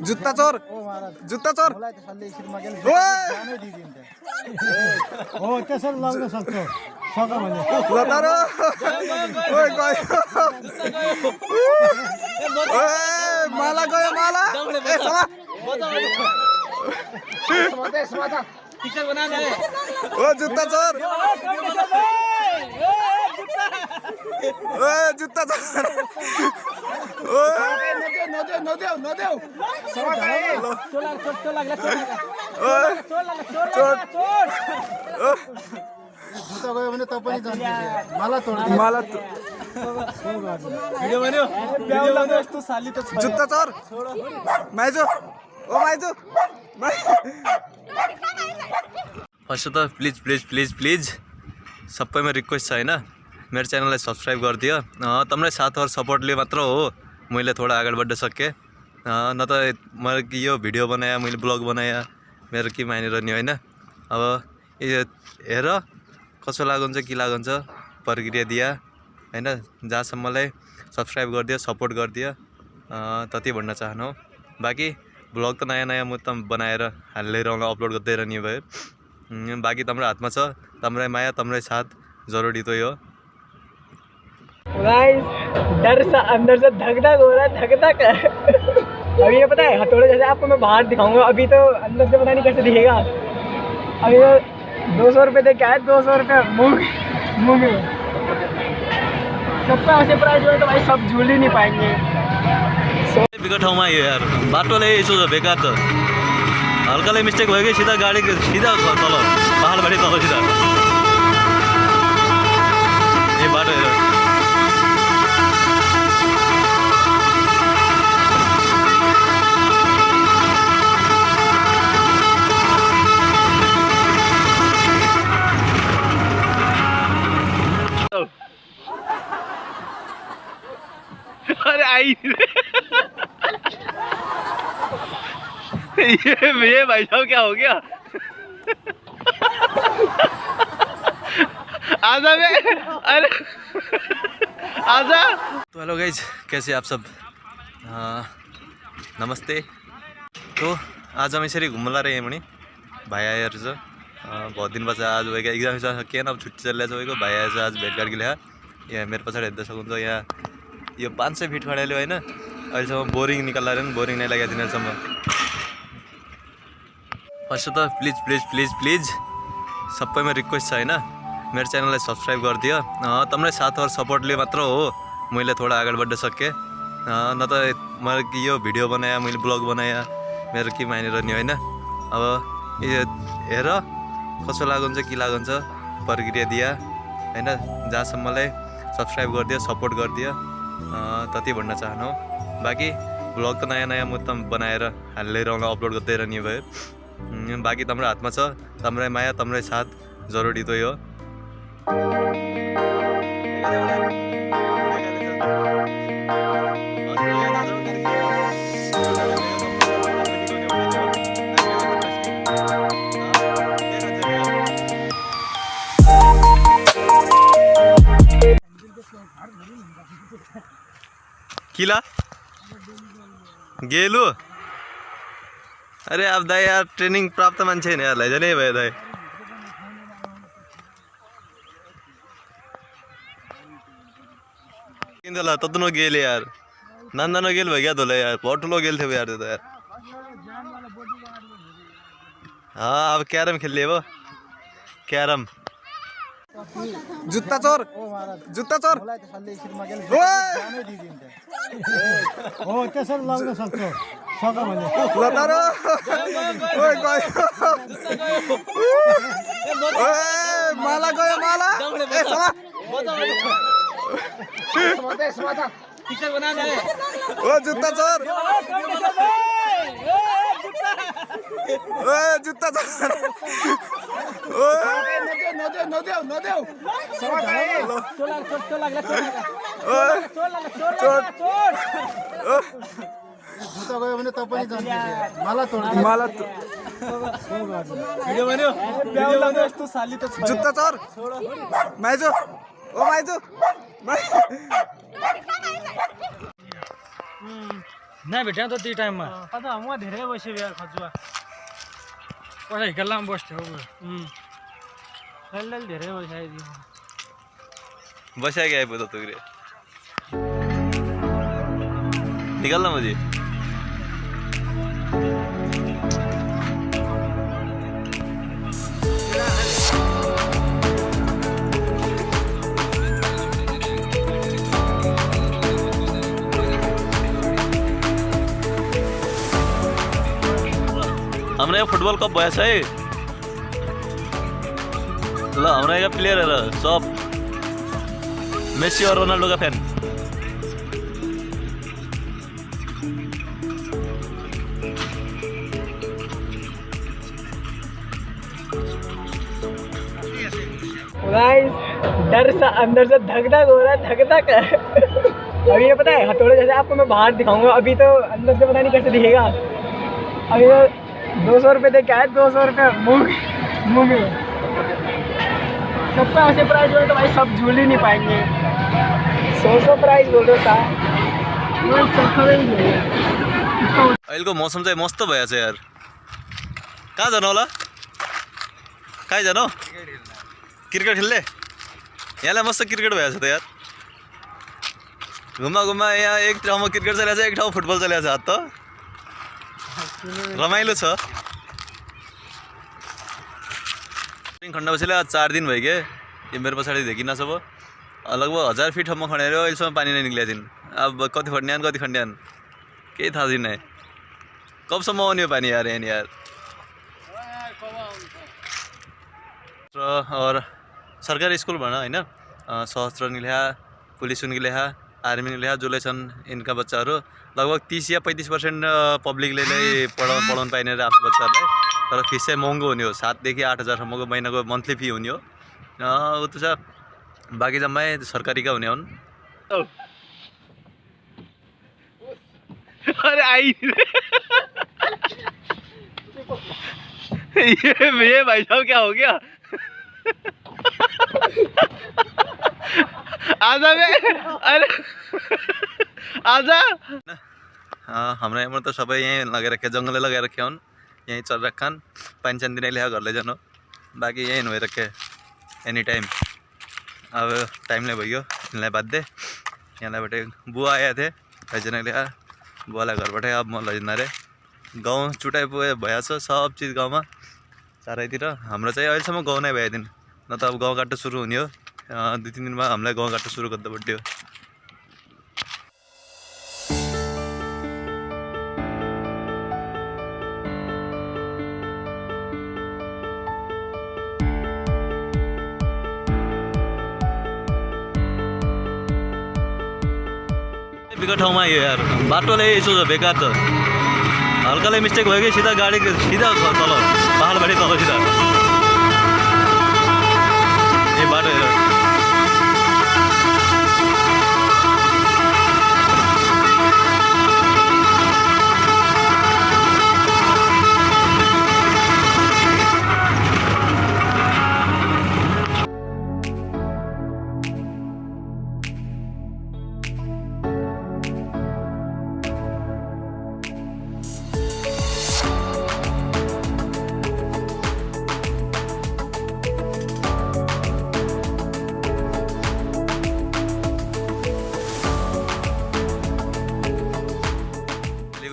जुत्ता चोर जुत्ता चोर हो त्यसरी लाग्न सक्छ सक भने माला गयो माला ओ जुत्ता चोर जुत्ता चोर जुत्ता गयो भने तपाईँ माला माला जुत्ता चोर माइजू ओ माइजू फर्स्ट त प्लिज प्लिज प्लिज प्लिज सबैमा रिक्वेस्ट छ होइन मेरो च्यानललाई सब्सक्राइब गरिदियो तपाईँ साथ और सपोर्टले मात्र हो मैले थोड़ा अगाडि बढ्न सकेँ न त मैले यो भिडियो बनाएँ मैले ब्लग बनाएँ मेरो के माने रहने होइन अब यो हेर कसो लागुन्छ के लागुन्छ प्रक्रिया दिया होइन जहाँसम्मलाई सब्सक्राइब गरिदियो सपोर्ट गरिदियो त्यति भन्न चाहनु बाँकी ब्लग त नयाँ नयाँ म त बनाएर हालेर अपलोड गर्दै रहने भयो बाकी तम्रै हातमा छ तम्रै माया तम्रै साथ जरूरी तो यो गाइस डर सा अंदर से धक धक हो रहा है धक धक अभी ये पता है हथौड़े जैसे आपको मैं बाहर दिखाऊंगा अभी तो अंदर से पता नहीं कैसे दिखेगा अभी ये 200 रुपये दे के आए 200 रुपये मुँह में सबका ऐसे प्राइस हो तो भाई सब झूल ही नहीं पाएंगे बेकार ठाउँमा आयो यार बाटोले यसो बेकार त हल्काले मिस्टेक भयो कि सीधा गाडी सीधा तल पहाडबाटै तल सीधा ए बाटो हेर अरे आई ये भाई साहब क्या हो गया आजा में अरे आजा तो हेलो गाइज कैसे आप सब नमस्ते तो आज हम यसरी घुम्न ला रहे हैं मणि भाइ आएर छ बहुत दिन बाद आज भएको एक्जाम सकिएन अब छुट्टी चलिरहेछ भएको भाइ आएछ आज भेटघाट गरे यहाँ मेरो पछाडि हेर्दै सक्नुहुन्छ यहाँ यो 500 फिट खडेले होइन अहिलेसम्म बोरिङ निकाल्दा पनि बोरिङ नै लागेको थिएन अहिलेसम्म फर्स्ट त प्लिज प्लिज प्लिज प्लिज सबैमा रिक्वेस्ट छ होइन मेरो च्यानललाई सब्सक्राइब गरिदियो तपाईँ साथ और सपोर्टले मात्र हो मैले थोड़ा अगाडि बढ्न सकेँ न त मैले यो भिडियो बनाएँ मैले ब्लग बनाएँ मेरो के माने रहने होइन अब यो हेर कसो लागुन्छ के लागुन्छ प्रक्रिया दिया होइन जहाँसम्मलाई सब्सक्राइब गरिदियो सपोर्ट गरिदियो त्यति भन्न चाहनु बाँकी ब्लग त नयाँ नयाँ म त बनाएर हालेर अपलोड गर्दै रहने भयो बाँकी तम्रै हातमा छ तम्रै माया तम्रै साथ जरुरी तो यो किला गेलु अरे अब दाइ यार ट्रेनिङ प्राप्त मान्छे नि यारलाई जाने भयो दाइ किन्दला ततनो गेले यार नन्दन गेल भयो क्या तोलाई यार बहुत ठुलो गेल थियो यार त्यो त यार अब क्यारम खेल्ने अब क्यारम जुत्ता चोर जुत्ता चोर हो त्यसरी लाग्न सक्छ सक भने माला गयो माला ओ जुत्ता चोर जुत्ता चोर जुत्ता गयो भने तपाईँ माला माला जुत्ता चोर माइजू ओ माइजू नै भेट्यौँ त त्यो टाइममा अन्त म धेरै बस्यो यार खजुवा पहिला हिकालमा बस्थ्यो अहिले धेरै बसिआइदियो बसा के आइपुग्यो तुग्रे निकाल ना मुझे हाम्रो यहाँ फुटबल कप भएछ है ल हाम्रो यहाँ प्लेयरहरू सब मेसी और रोनाल्डो का फैन गाइस डर सा अंदर से धक धक हो रहा है धक धक अभी ये पता है हथौड़े जैसे आपको मैं बाहर दिखाऊंगा अभी तो अंदर से पता नहीं कैसे दिखेगा अभी तो 200 रुपये दे के आए 200 रुपये मुँह में सबका ऐसे प्राइस बोले तो भाई सब झूल ही नहीं पाएंगे 100 प्राइस बोल रहे था अहिलेको मौसम चाहिँ मस्त भएछ यार कहाँ जानु होला कहाँ जानु क्रिकेट खेल्ने यहाँलाई मस्त क्रिकेट भएछ त यार घुमा घुमा यहाँ एक ठाउँमा क्रिकेट चलेको छ एक ठाउँमा फुटबल चलेको छ हात त रमाइलो छ खण्ड बसेर आज 4 दिन भयो के यो मेरो पछाडि देखिन सब लगभग 1000 फिट सम्म खनेर अहिलेसम्म पानी नै निक्लिया दिन अब कति खन्ड्यान कति खन्ड्यान केही थाहा छैन कबसम्म आउने पानी यार यहाँ यार और सरकारी स्कूल भन हैन सशस्त्र निक्लिया पुलिस निक्लिया आर्मी निक्लिया जसले छन् इनका बच्चाहरू लगभग 30 या 35% पब्लिकले नै पढाउन पाइने र आफ्नो बच्चाहरूलाई तर फिस चाहिँ महँगो हुने हो 7 देखि 8000 सम्मको महिनाको मन्थली फी हुने हो उ त छ बाँकी जम्मै सरकारीका हुने हुन् अरे आई ये भाई साहब क्या हो गया आजा बे अरे आजा हाम्रो यहाँबाट त सबै यहीँ लगाइराख्या जङ्गलै लगाइराख्या हुन् यहीँ चलिराख्छन् पानी सानी दिनै ल्याएर घरले जानु बाँकी यहीँ भइराख्या एनी टाइम अब टाइमले भयो यिनलाई बाध्य यहाँलाइबाट बुवा आएका थिए भाइजना ल्याएर बुवालाई घरबाटै अब म लैजान अरे गाउँ चुटाइ पुगे भइहाल्छ सब चिज गाउँमा चारैतिर हाम्रो चाहिँ अहिलेसम्म गाउँ नै भइदिन न त अब गाउँ काट्नु सुरु हुने हो 2-3 दिनमा हामीलाई गाउँ काट्नु सुरु गर्दा पड्यो बिगत ठाउँमा आयो यार बाटोले यसो छ बेकार त हल्काले मिस्टेक भयो कि सीधा गाडी सीधा तल पहाडबाटै तल सीधा ए बाटो हेर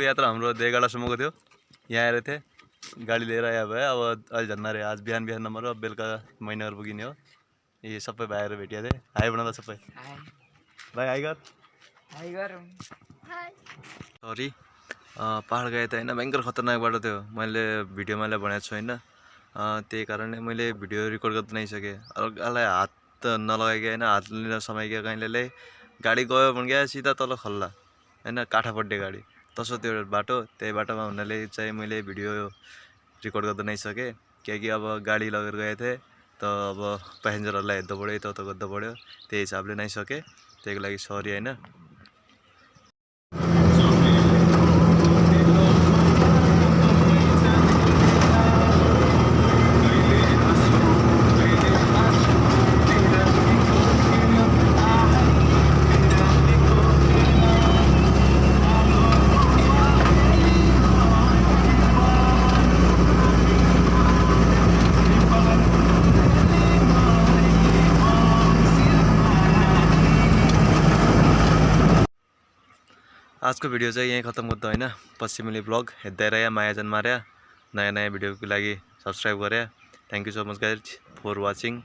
यात्रा हाम्रो देगाडासम्मको थियो यहाँ आएर थिएँ गाडी लिएर आयो भयो अब अहिले झन् अरे आज बिहान नम्बर अब बेलुका महिनाहरू पुगिने हो यी सबै भाइहरू भेटिया थिएँ हाई भन त सबै भाइ हाई गर सरी पहाड गए त होइन भयङ्कर खतरनाक बाटो थियो मैले भिडियोमा बनाएको छु होइन त्यही कारणले मैले भिडियो रेकर्ड गर्न नै सकेँ अर्कालाई हात नलगाइकन होइन हात लिन समाइकन कहिलेले गाडी गयो भने क्या सिधा तल खल्ला होइन काठा पड्ने गाडी तसो त्यो बाटो त्यही बाटोमा हुनाले चाहिँ मैले भिडियो रेकर्ड गर्न नै सकेँ किनकि अब गाडी लगेर गएको थिएँ त अब प्यासेन्जरहरूलाई हेर्दा पऱ्यो यता गर्दा पऱ्यो त्यही हिसाबले नै सकेँ त्यही लागि सरी होइन आजको भिडियो चाहिँ यहीँ खत्तम गर्दा होइन पश्चिमेली ब्लग हेर्दै रह्या मायाजन मार्या नयाँ नयाँ भिडियोको लागि सब्सक्राइब गरे thank you so much guys for watching